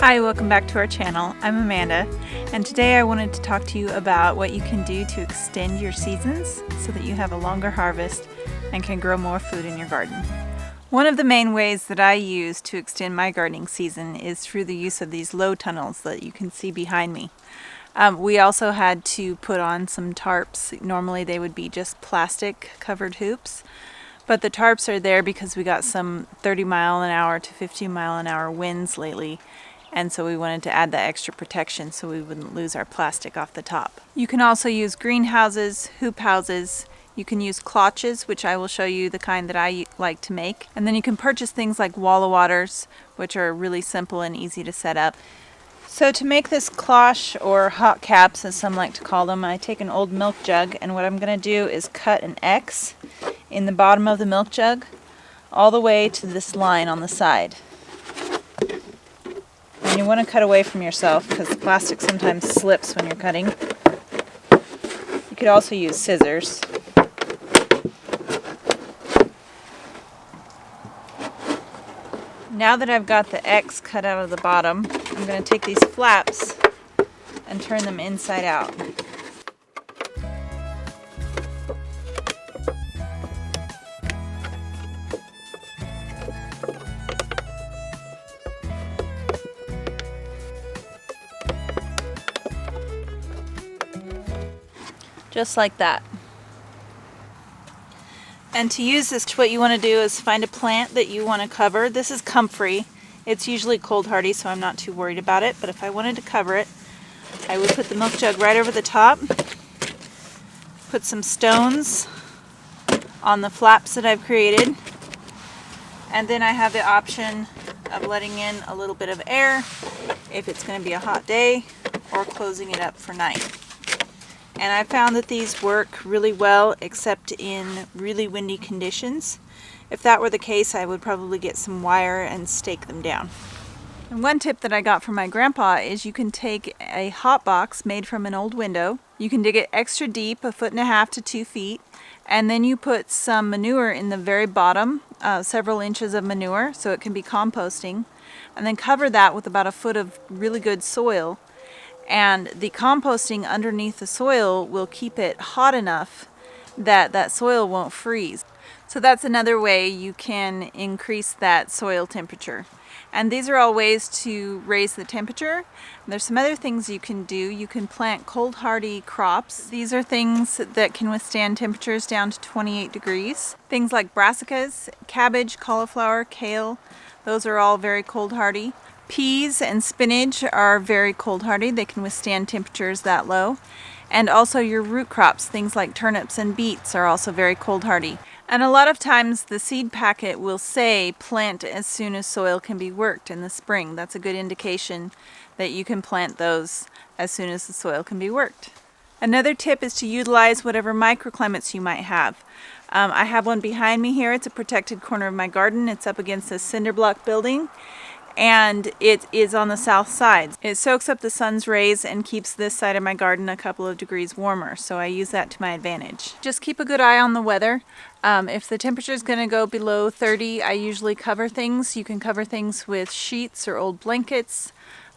Hi, welcome back to our channel. I'm Amanda, and today I wanted to talk to you about what you can do to extend your seasons so that you have a longer harvest and can grow more food in your garden. One of the main ways that I use to extend my gardening season is through the use of these low tunnels that you can see behind me. We also had to put on some tarps. Normally they would be just plastic covered hoops, but the tarps are there because we got some 30-mile-an-hour to 50-mile-an-hour winds lately. And so we wanted to add that extra protection so we wouldn't lose our plastic off the top. You can also use greenhouses, hoop houses. You can use cloches, which I will show you the kind that I like to make. And then you can purchase things like wall waters, which are really simple and easy to set up. So to make this cloche, or hot caps as some like to call them, I take an old milk jug, and what I'm going to do is cut an X in the bottom of the milk jug all the way to this line on the side. And you want to cut away from yourself because the plastic sometimes slips when you're cutting. You could also use scissors. Now that I've got the X cut out of the bottom, I'm going to take these flaps and turn them inside out. Just like that. And to use this, what you want to do is find a plant that you want to cover. This is comfrey. It's usually cold hardy, so I'm not too worried about it. But if I wanted to cover it, I would put the milk jug right over the top, put some stones on the flaps that I've created, and then I have the option of letting in a little bit of air if it's going to be a hot day, or closing it up for night. And I found that these work really well, except in really windy conditions. If that were the case, I would probably get some wire and stake them down. And one tip that I got from my grandpa is you can take a hot box made from an old window. You can dig it extra deep, 1.5 to 2 feet, and then you put some manure in the very bottom, several inches of manure, so it can be composting, and then cover that with about 1 foot of really good soil. And the composting underneath the soil will keep it hot enough that that soil won't freeze. So that's another way you can increase that soil temperature. And these are all ways to raise the temperature. There's some other things you can do. You can plant cold hardy crops. These are things that can withstand temperatures down to 28 degrees. Things like brassicas, cabbage, cauliflower, kale, those are all very cold hardy. Peas and spinach are very cold hardy. They can withstand temperatures that low. And also your root crops, things like turnips and beets, are also very cold hardy. And a lot of times the seed packet will say plant as soon as soil can be worked in the spring. That's a good indication that you can plant those as soon as the soil can be worked. Another tip is to utilize whatever microclimates you might have. I have one behind me here. It's a protected corner of my garden. It's up against a cinder block building, and it is on the south side. It soaks up the sun's rays and keeps this side of my garden a couple of degrees warmer, so I use that to my advantage. Just keep a good eye on the weather. If the temperature is going to go below 30, I usually cover things. You can cover things with sheets or old blankets.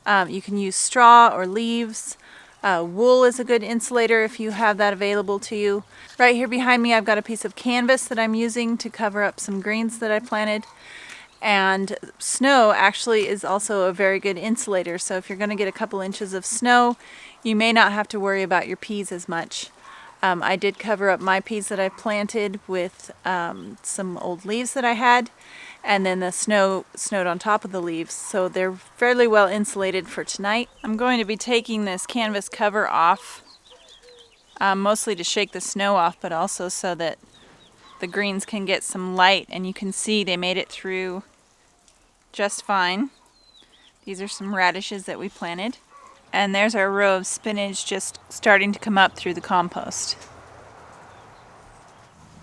You can use straw or leaves. Wool is a good insulator if you have that available to you. Right here behind me I've got a piece of canvas that I'm using to cover up some greens that I planted. And snow actually is also a very good insulator, so if you're going to get a couple inches of snow, you may not have to worry about your peas as much. I did cover up my peas that I planted with some old leaves that I had, and then the snow snowed on top of the leaves, so they're fairly well insulated for tonight. I'm going to be taking this canvas cover off, mostly to shake the snow off, but also so that the greens can get some light, and you can see they made it through just fine. These are some radishes that we planted. And there's our row of spinach just starting to come up through the compost.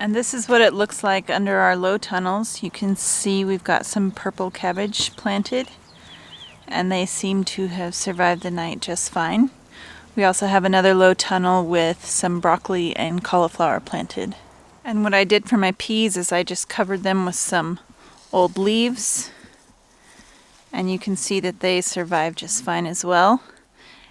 And this is what it looks like under our low tunnels. You can see we've got some purple cabbage planted, and they seem to have survived the night just fine. We also have another low tunnel with some broccoli and cauliflower planted. And what I did for my peas is I just covered them with some old leaves And you can see that they survive just fine as well.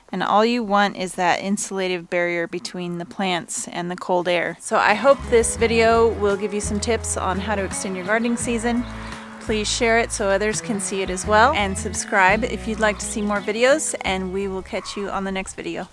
And all you want is that insulative barrier between the plants and the cold air. So I hope this video will give you some tips on how to extend your gardening season. Please share it so others can see it as well, and subscribe if you'd like to see more videos, and we will catch you on the next video.